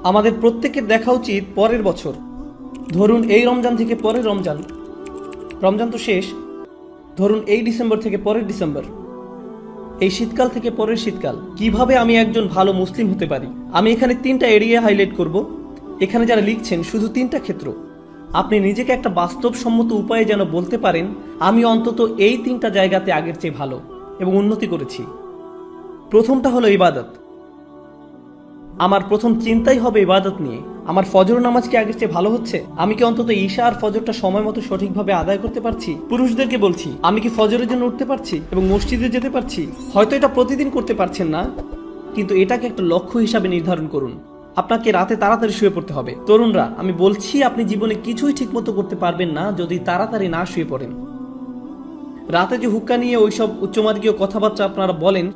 আমাদের প্রত্যেকের দেখা উচিত পরের বছর। ধরুন এই রমজান থেকে পরের রমজান, রমজান তো শেষ। ধরুন এই ডিসেম্বর থেকে পরের ডিসেম্বর, এই শীতকাল থেকে পরের শীতকাল। কিভাবে আমি একজন ভালো মুসলিম হতে পারি? আমি এখানে 3টা এরিয়া হাইলাইট করব। এখানে যারা লিখছেন শুধু 3টা ক্ষেত্র। আপনি নিজেকে একটা বাস্তবসম্মত উপায়ে যেন বলতে পারেন আমি অন্তত এই 3টা জায়গাতে আগের চেয়ে ভালো এবং উন্নতি করেছি। প্রথমটা হলো ইবাদত। আমার প্রথম চিন্তাই হবে ইবাদত নিয়ে। আমার ফজর নামাজ কি আগের চেয়ে ভালো হচ্ছে? আমি কি অন্তত ঈশা আর ফজরটা সময় মতো সঠিকভাবে আদায় করতে পারছি? পুরুষদেরকে বলছি, আমি কি ফজরের জন্য উঠতে পারছি এবং মসজিদে যেতে পারছি? হয়তো এটা প্রতিদিন করতে পারছেন না, কিন্তু এটাকে একটা লক্ষ্য হিসাবে নির্ধারণ করুন। আপনাকে রাতে তাড়াতাড়ি শুয়ে পড়তে হবে। তরুণরা, আমি বলছি আপনি জীবনে কিছুই ঠিকমতো করতে পারবেন না যদি তাড়াতাড়ি না শুয়ে পড়েন। রাতে যে হুক্কা নিয়ে ওইসব উচ্চমার্গীয় কথাবার্তা আপনারা বলেন,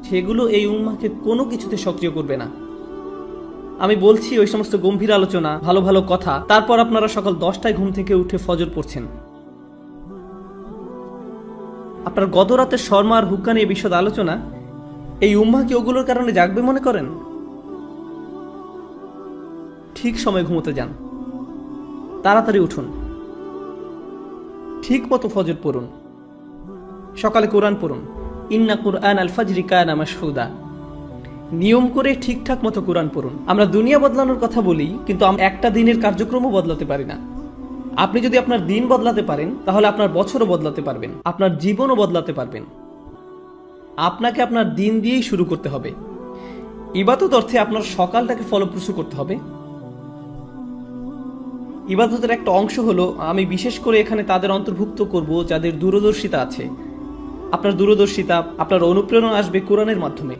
সেগুলো এই উম্মাহকে কোনো কিছুতে সক্রিয় করবে না। আমি বলছি ওই সমস্ত গম্ভীর আলোচনা, ভালো ভালো কথা, তারপর আপনারা সকাল 10টায় ঘুম থেকে উঠে ফজর পড়ছেন। আপনার গত রাতের শর্মা আর হুক্কা নিয়ে বিশদ আলোচনা, এই উম্মাহ কি ওগুলোর কারণে জাগবে মনে করেন? ঠিক সময় ঘুমোতে যান, তাড়াতাড়ি উঠুন, ঠিক মতো ফজর পড়ুন, সকালে কোরআন পড়ুন। ইন্না কুরআন আল ফাজরি কানা মাশহুদা। নিয়ম করে ঠিকঠাক মতো কোরআন পড়ুন। আমরা দুনিয়া বদলানোর কথা বলি, কিন্তু আমরা একটা দিনের কার্যক্রমও বদলাতে পারি না। আপনি যদি আপনার দিন বদলাতে পারেন, তাহলে আপনার বছরও বদলাতে পারবেন, আপনার জীবনও বদলাতে পারবেন। আপনাকে আপনার দিন দিয়েই শুরু করতে হবে। ইবাদত অর্থে আপনার সকালটাকে ফলপ্রসূ করতে হবে। ইবাদতের একটা অংশ হলো, আমি বিশেষ করে এখানে তাদের অন্তর্ভুক্ত করব যাদের দূরদর্শিতা আছে। আপনার দূরদর্শিতা, আপনার অনুপ্রেরণা আসবে কোরআনের মাধ্যমে।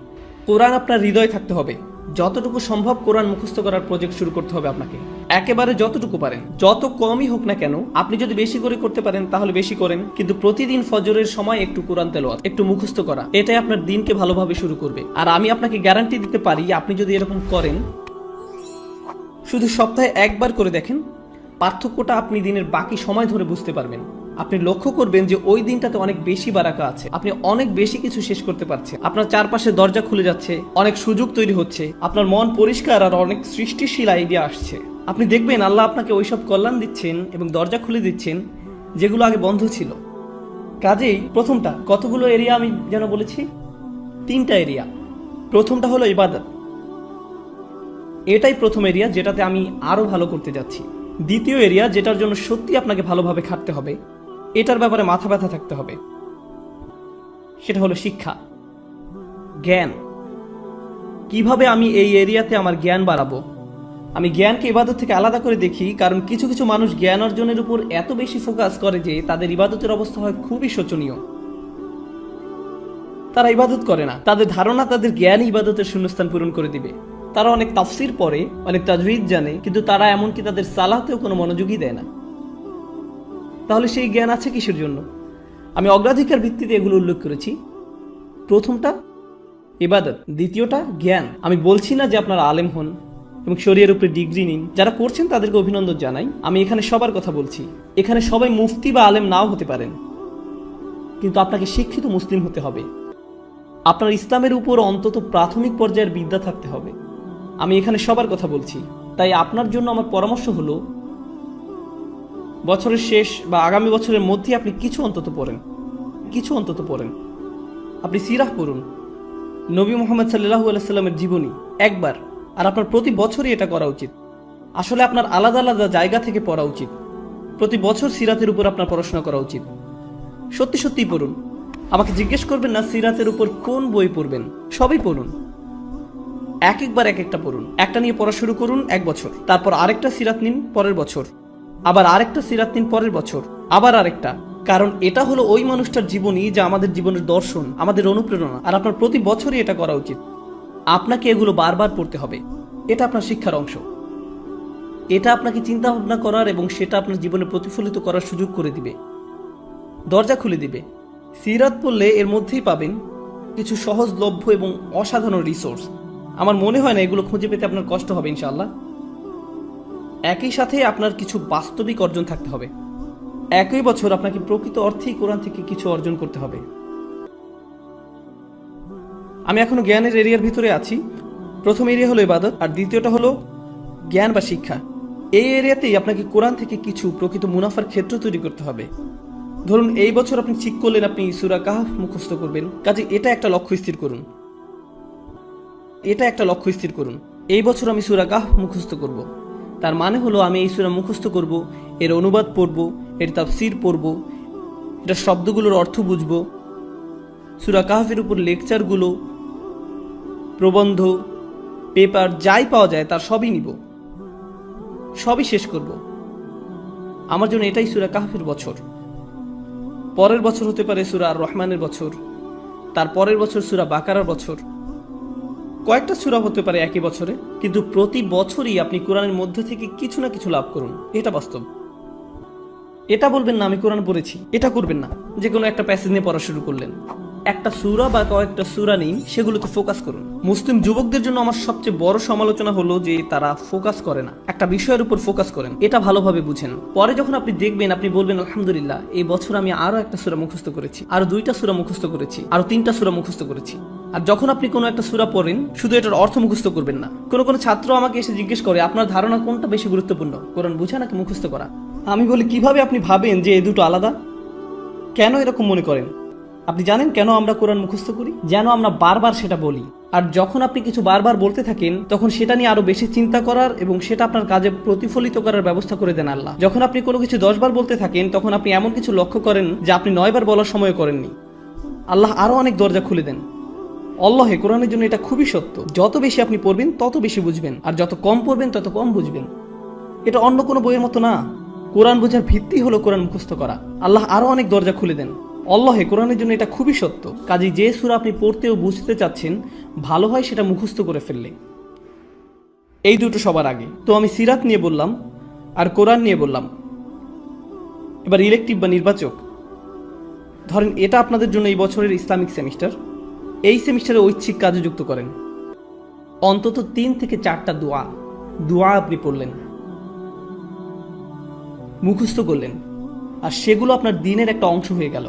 কোরআন আপনার হৃদয়ে থাকতে হবে। যতটুকু সম্ভব কোরআন মুখস্থ করার প্রজেক্ট শুরু করতে হবে আপনাকে। একেবারে যতটুকু পারেন, যত কমই হোক না কেন। আপনি যদি বেশি করে করতে পারেন তাহলে বেশি করেন, কিন্তু প্রতিদিন ফজরের সময় একটু কোরআন তেলাওয়াত, একটু মুখস্থ করা, এটাই আপনার দিনকে ভালোভাবে শুরু করবে। আর আমি আপনাকে গ্যারান্টি দিতে পারি, আপনি যদি এরকম করেন, শুধু সপ্তাহে একবার করে দেখেন, পার্থক্যটা আপনি দিনের বাকি সময় ধরে বুঝতে পারবেন। আপনি লক্ষ্য করবেন যে ওই দিনটাতে অনেক বেশি বারাকা আছে, আপনি অনেক বেশি কিছু শেষ করতে পারছেন, আপনার চারপাশে দরজা খুলে যাচ্ছে, অনেক সুযোগ তৈরি হচ্ছে, আপনার মন পরিষ্কার আর অনেক সৃষ্টিশীল আইডিয়া আসছে। আপনি দেখবেন আল্লাহ আপনাকে ওইসব কল্যাণ দিচ্ছেন এবং দরজা খুলে দিচ্ছেন যেগুলো আগে বন্ধ ছিল। কাজেই প্রথমটা, কতগুলো এরিয়া আমি যেন বলেছি? 3টা এরিয়া। প্রথমটা হলো ইবাদত। এটাই প্রথম এরিয়া যেটাতে আমি আরো ভালো করতে যাচ্ছি। দ্বিতীয় এরিয়া, যেটার জন্য সত্যি আপনাকে ভালোভাবে খাটতে হবে, এটার ব্যাপারে মাথা ব্যথা থাকতে হবে, সেটা হলো শিক্ষা, জ্ঞান। কিভাবে আমি এই এরিয়াতে আমার জ্ঞান বাড়াবো? আমি জ্ঞানকে ইবাদত থেকে আলাদা করে দেখি, কারণ কিছু কিছু মানুষ জ্ঞান অর্জনের উপর এত বেশি ফোকাস করে যে তাদের ইবাদতের অবস্থা হয় খুবই শোচনীয়। তারা ইবাদত করে না, তাদের ধারণা তাদের জ্ঞান ইবাদতের শূন্যস্থান পূরণ করে দিবে। তারা অনেক তাফসির পড়ে, অনেক তাজউইদ জানে, কিন্তু তারা এমনকি তাদের সালাতেও কোনো মনোযোগই দেয় না। তাহলে সেই জ্ঞান আছে কিসের জন্য? আমি অগ্রাধিকার ভিত্তিতে এগুলো উল্লেখ করেছি। প্রথমটা ইবাদত, দ্বিতীয়টা জ্ঞান। আমি বলছি না যে আপনারা আলেম হন এবং শরীয়তের উপরে ডিগ্রি নিন। যারা করছেন তাদেরকে অভিনন্দন জানাই। আমি এখানে সবার কথা বলছি। এখানে সবাই মুফতি বা আলেম নাও হতে পারেন, কিন্তু আপনাকে শিক্ষিত মুসলিম হতে হবে। আপনার ইসলামের উপর অন্তত প্রাথমিক পর্যায়ের বিদ্যা থাকতে হবে। আমি এখানে সবার কথা বলছি। তাই আপনার জন্য আমার পরামর্শ হলো, বছরের শেষ বা আগামী বছরের মধ্যে আপনি কিছু অন্তত পড়েন। আপনি সিরাহ পড়ুন, নবী মুহাম্মদ সাল্লাল্লাহু আলাইহি সাল্লামের জীবনী একবার। আর আপনার প্রতি বছরই এটা করা উচিত। আসলে আপনার আলাদা আলাদা জায়গা থেকে পড়া উচিত। প্রতি বছর সিরাতের উপর আপনার পড়াশোনা করা উচিত। সত্যি সত্যিই পড়ুন। আমাকে জিজ্ঞেস করবেন না সিরাতের উপর কোন বই পড়বেন, সবই পড়ুন। একবার এক একটা পড়ুন। একটা নিয়ে পড়া শুরু করুন 1 বছর, তারপর আরেকটা সিরাত নিন পরের বছর, আবার আরেকটা সিরাত নিন পরের বছর, আবার আরেকটা। কারণ এটা হলো ওই মানুষটার জীবনী যা আমাদের জীবনের দর্শন, আমাদের অনুপ্রেরণা। আর আপনার প্রতি বছরই এটা করা উচিত। আপনাকে এগুলো বারবার পড়তে হবে। এটা আপনার শিক্ষার অংশ। এটা আপনাকে চিন্তা ভাবনা করার এবং সেটা আপনার জীবনে প্রতিফলিত করার সুযোগ করে দিবে, দরজা খুলে দিবে। সিরাত পড়লে এর মধ্যেই পাবেন কিছু সহজলভ্য এবং অসাধারণ রিসোর্স। আমার মনে হয় না এগুলো খুঁজে পেতে আপনার কষ্ট হবে ইনশাআল্লাহ। একই সাথে আপনার কিছু বাস্তবিক অর্জন থাকতে হবে। একই বছর আপনাকে প্রকৃত অর্থেই কোরআন থেকে কিছু অর্জন করতে হবে। আমি এখনো জ্ঞানের এরিয়ার ভিতরে আছি। প্রথম এরিয়া হলো ইবাদত, আর দ্বিতীয়টা হলো জ্ঞান বা শিক্ষা, এই এরিয়াতেই আপনাকে কোরআন থেকে কিছু প্রকৃত মুনাফার ক্ষেত্র তৈরি করতে হবে। ধরুন এই বছর আপনি ঠিক করলেন আপনি সূরা কাহফ মুখস্থ করবেন, কাজে এটা একটা লক্ষ্য স্থির করুন। এই বছর আমি সূরা কাহফ মুখস্থ করব। তার মানে হলো আমি এই সূরা মুখস্থ করব, এর অনুবাদ পড়ব, এর তাফসীর পড়ব, এটা শব্দগুলোর অর্থ বুঝব, সূরা কাহফের উপর লেকচারগুলো, প্রবন্ধ, পেপার যাই পাওয়া যায় তার সবই নিব, সবই শেষ করব। আমার জন্য এটাই সূরা কাহফের বছর। পরের বছর হতে পারে সূরা আর রহমানের বছর, তার পরের বছর সূরা বাকারার বছর, কয়েকটা সূরা হতে পারে একই বছরে, কিন্তু প্রতি বছরই আপনি কোরআনের মধ্যে থেকে কিছু না কিছু লাভ করুন, এটা বাস্তব। এটা বলবেন না আমি কোরআন পড়েছি, এটা করবেন না যে কোনো একটা প্যাসেজ নিয়ে পড়া শুরু করলেন। একটা সূরা বা কয়েকটা সূরা নিন, সেগুলোতে ফোকাস করুন। মুসলিম যুবকদের জন্য আমার সবচেয়ে বড় সমালোচনা হলো যে তারা ফোকাস করে না, একটা বিষয়ের উপর ফোকাস করেন, এটা ভালোভাবে বুঝেন। পরে যখন আপনি দেখবেন, আপনি বলবেন আলহামদুলিল্লাহ এই বছর আমি আরো একটা সূরা মুখস্থ করেছি, আরো 2টা সূরা মুখস্থ করেছি, আরো 3টা সূরা মুখস্থ করেছি। আর যখন আপনি কোনো একটা সূরা পড়েন, শুধু এটার অর্থ মুখস্থ করবেন না। কোনো ছাত্র আমাকে এসে জিজ্ঞেস করে আপনার ধারণা কোনটা বেশি গুরুত্বপূর্ণ, কোরআন বোঝা নাকি মুখস্থ করা? আমি বলি কিভাবে আপনি ভাবেন যে এই দুটো আলাদা? কেন এরকম মনে করেন? আপনি জানেন কেন আমরা কোরআন মুখস্থ করি? যেন আমরা বারবার সেটা বলি। আর যখন আপনি কিছু বারবার বলতে থাকেন, তখন সেটা নিয়ে আরো বেশি চিন্তা করার এবং সেটা আপনার কাজে প্রতিফলিত করার ব্যবস্থা করে দেন আল্লাহ। যখন আপনি কোনো কিছু 10 বার বলতে থাকেন, তখন আপনি এমন কিছু লক্ষ্য করেন যা আপনি 9 বার বলার সময় করেননি। আল্লাহ আরো অনেক দরজা খুলে দেন। আল্লাহে কোরআনের জন্য এটা খুবই সত্য। যত বেশি আপনি পড়বেন তত বেশি বুঝবেন, আর যত কম পড়বেন তত কম বুঝবেন। এটা অন্য কোনো বইয়ের মতো না। কোরআন বোঝার ভিত্তি হলো কোরআন মুখস্থ করা। আল্লাহ আরো অনেক দরজা খুলে দেন। আল্লাহে কোরআনের জন্য এটা খুবই সত্য। কাজেই যে সূরা আপনি পড়তে ও বুঝতে চাচ্ছেন, ভালো হয় সেটা মুখস্থ করে ফেললে। এই দুটো সবার আগে। তো আমি সিরাত নিয়ে বললাম আর কোরআন নিয়ে বললাম। এবার ইলেকটিভ বা নির্বাচক। ধরেন এটা আপনাদের জন্য এই বছরের ইসলামিক সেমিস্টার। এই সেমিস্টারে ঐচ্ছিক কাজে যুক্ত করেন। অন্তত 3 থেকে 4টা দোয়া আপনি পড়লেন, মুখস্থ করলেন, আর সেগুলো আপনার দিনের একটা অংশ হয়ে গেল।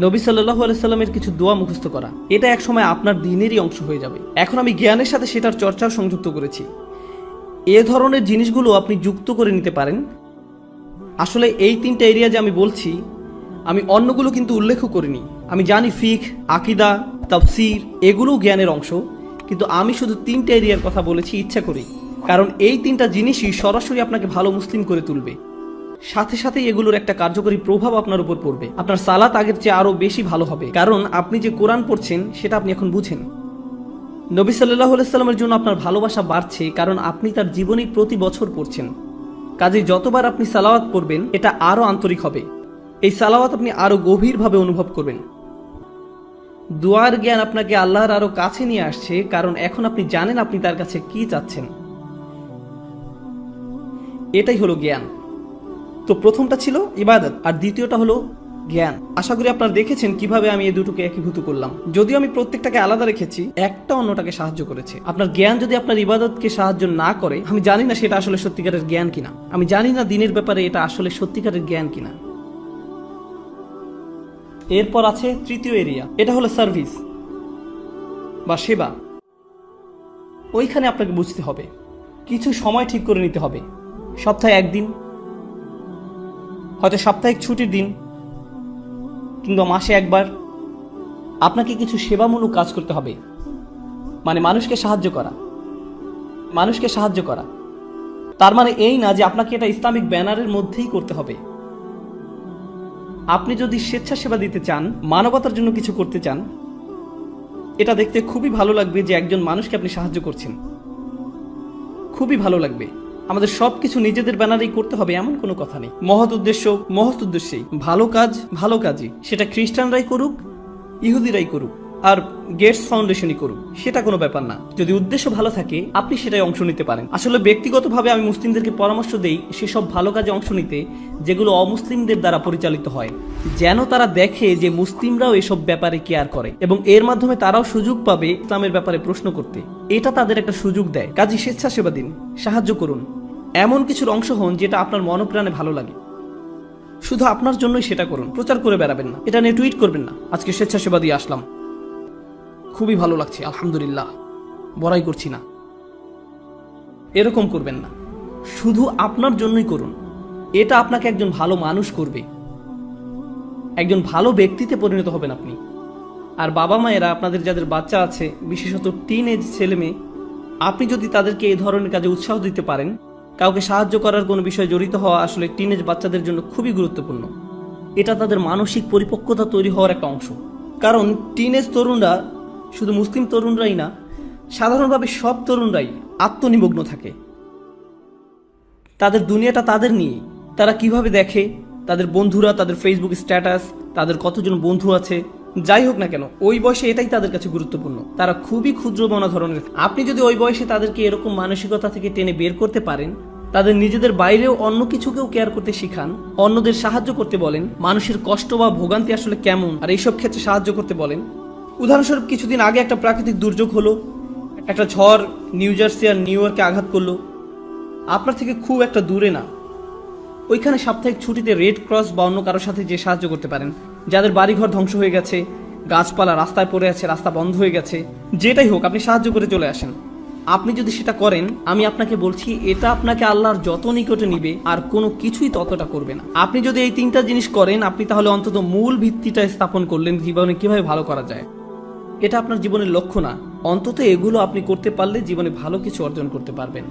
নবী সাল্লাল্লাহু আলাইহি সাল্লামের কিছু দোয়া মুখস্থ করা, এটা এক সময় আপনার দিনেরই অংশ হয়ে যাবে। এখন আমি জ্ঞানের সাথে সেটার চর্চাও সংযুক্ত করেছি। এ ধরনের জিনিসগুলো আপনি যুক্ত করে নিতে পারেন। আসলে এই 3টা এরিয়া যে আমি বলছি, আমি অন্যগুলো কিন্তু উল্লেখও করিনি। আমি জানি ফিকহ, আকীদা, তাফসীর এগুলোও জ্ঞানের অংশ, কিন্তু আমি শুধু 3টা এরিয়ার কথা বলেছি ইচ্ছা করেই। কারণ এই 3টা জিনিসই সরাসরি আপনাকে ভালো মুসলিম করে তুলবে। সাথে সাথে এগুলোর একটা কার্যকরী প্রভাব আপনার উপর পড়বে। আপনার সালাত আগের চেয়ে আরো বেশি ভালো হবে, কারণ আপনি যে কোরআন পড়ছেন সেটা আপনি এখন বুঝেন। নবী সাল্লাল্লাহু আলাইহি সাল্লামের জন্য আপনার ভালোবাসা বাড়ছে, কারণ আপনি তার জীবনী প্রতি বছর পড়ছেন। কাজেই যতবার আপনি সালাওয়াত পড়বেন, এটা আরো আন্তরিক হবে। এই সালাওয়াত আপনি আরো গভীরভাবে অনুভব করবেন। দুয়ার জ্ঞান আপনাকে আল্লাহর আরো কাছে নিয়ে আসছে, কারণ এখন আপনি জানেন আপনি তার কাছে কি চাচ্ছেন। এটাই হলো জ্ঞান। তো প্রথমটা ছিল ইবাদত, আর দ্বিতীয়টা হলো জ্ঞান। আশা করি আপনারা দেখেছেন কিভাবে আমি এই দুটোকে একীভূত করলাম। যদিও আমি প্রত্যেকটাকে আলাদা রেখেছি, একটা অন্যটাকে সাহায্য করেছে। আপনার জ্ঞান যদি আপনার ইবাদতকে সাহায্য না করে, আমি জানি না সেটা আসলে সত্যিকারের জ্ঞান কিনা। আমি জানি না দিনের ব্যাপারে এটা আসলে সত্যিকারের জ্ঞান কিনা। এরপর আছে তৃতীয় এরিয়া, এটা হলো সার্ভিস বা সেবা। ওইখানে আপনাকে বুঝতে হবে, কিছু সময় ঠিক করে নিতে হবে। সপ্তাহে 1 দিন, হয়তো সাপ্তাহিক ছুটির দিন, কিংবা মাসে 1 বার আপনাকে কিছু সেবামূলক কাজ করতে হবে। মানে মানুষকে সাহায্য করা। তার মানে এই না যে আপনাকে এটা ইসলামিক ব্যানারের মধ্যেই করতে হবে। আপনি যদি স্বেচ্ছাসেবা দিতে চান, মানবতার জন্য কিছু করতে চান, এটা দেখতে খুবই ভালো লাগবে যে একজন মানুষকে আপনি সাহায্য করছেন। খুবই ভালো লাগবে। আমাদের সবকিছু নিজেদের ব্যানারেই করতে হবে এমন কোনো কথা নেই। মহৎ উদ্দেশ্যেই ভালো কাজ ভালো কাজই, সেটা খ্রিস্টানরাই করুক, ইহুদিরাই করুক, আর গেটস ফাউন্ডেশনই করুক, সেটা কোনো ব্যাপার না। যদি উদ্দেশ্য ভালো থাকে, আপনি সেটাই অংশ নিতে পারেন। আসলে ব্যক্তিগতভাবে আমি মুসলিমদেরকে পরামর্শ দেই সেসব ভালো কাজে অংশ নিতে যেগুলো অমুসলিমদের দ্বারা পরিচালিত হয়, যেন তারা দেখে যে মুসলিমরাও এসব ব্যাপারে কেয়ার করে এবং এর মাধ্যমে তারাও সুযোগ পাবে ইসলামের ব্যাপারে প্রশ্ন করতে। এটা তাদের একটা সুযোগ দেয়। কাজী স্বেচ্ছাসেবা দিন, সাহায্য করুন, এমন কিছুর অংশ হন যেটা আপনার মনপ্রাণে ভালো লাগে। শুধু আপনার জন্যই সেটা করুন, প্রচার করে বেড়াবেন না, এটা নিয়ে টুইট করবেন না আজকে স্বেচ্ছাসেবা দিয়ে আসলাম, খুবই ভালো লাগছে আলহামদুলিল্লাহ, বড়াই করছি না। এরকম করবেন না, শুধু আপনার জন্যই করুন। এটা আপনাকে একজন ভালো মানুষ করবে, একজন ভালো ব্যক্তিতে পরিণত হবেন আপনি। আর বাবা মায়েরা আপনাদের যাদের বাচ্চা আছে, বিশেষত টিন এজ ছেলে মেয়ে, আপনি যদি তাদেরকে এই ধরনের কাজে উৎসাহ দিতে পারেন, কাউকে সাহায্য করার কোনো বিষয়ে জড়িত হওয়া আসলে টিনেজ বাচ্চাদের জন্য খুবই গুরুত্বপূর্ণ। এটা তাদের মানসিক পরিপক্কতা তৈরি হওয়ার একটা অংশ। কারণ টিনেজ তরুণরা শুধু মুসলিম তরুণরাই না, সাধারণভাবে সব তরুণরাই আত্মনিমগ্ন থাকে। তাদের দুনিয়াটা তাদের নিয়ে। তারা কিভাবে দেখে, তাদের বন্ধুরা, তাদের ফেসবুক স্ট্যাটাস, তাদের কতজন বন্ধু আছে, যাই হোক না কেন, ওই বয়সে এটাই তাদের কাছে গুরুত্বপূর্ণ। তারা খুবই ক্ষুদ্র মনা ধরনের। আপনি যদি ওই বয়সে তাদেরকে এরকম মানসিকতা থেকে টেনে বের করতে পারেন, তাদের নিজেদের বাইরেও অন্য কিছুকেও কেয়ার করতে শিখান, অন্যদের সাহায্য করতে বলেন, মানুষের কষ্ট বা ভোগান্তি আসলে কেমন আর এইসব ক্ষেত্রে সাহায্য করতে বলেন। উদাহরণস্বরূপ কিছুদিন আগে একটা প্রাকৃতিক দুর্যোগ হলো, একটা ঝড় নিউ জার্সি আর নিউ ইয়র্কে আঘাত করলো। আপনার থেকে খুব একটা দূরে না, ওইখানে সাপ্তাহিক ছুটিতে রেড ক্রস বা অন্য কারোর সাথে যে সাহায্য করতে পারেন, যাদের বাড়িঘর ধ্বংস হয়ে গেছে, গাছপালা রাস্তায় পড়ে আছে, রাস্তা বন্ধ হয়ে গেছে, যেটাই হোক আপনি সাহায্য করে চলে আসেন। আপনি যদি সেটা করেন, আমি আপনাকে বলছি এটা আপনাকে আল্লাহর যত নিকটে নিবে আর কোনো কিছুই ততটা করবে না। আপনি যদি এই তিনটা জিনিস করেন, আপনি তাহলে অন্তত মূল ভিত্তিটা স্থাপন করলেন জীবনে কিভাবে ভালো করা যায়। এটা আপনার জীবনের লক্ষ্য না, অন্তত এগুলো আপনি করতে পারলে জীবনে ভালো কিছু অর্জন করতে পারবেন।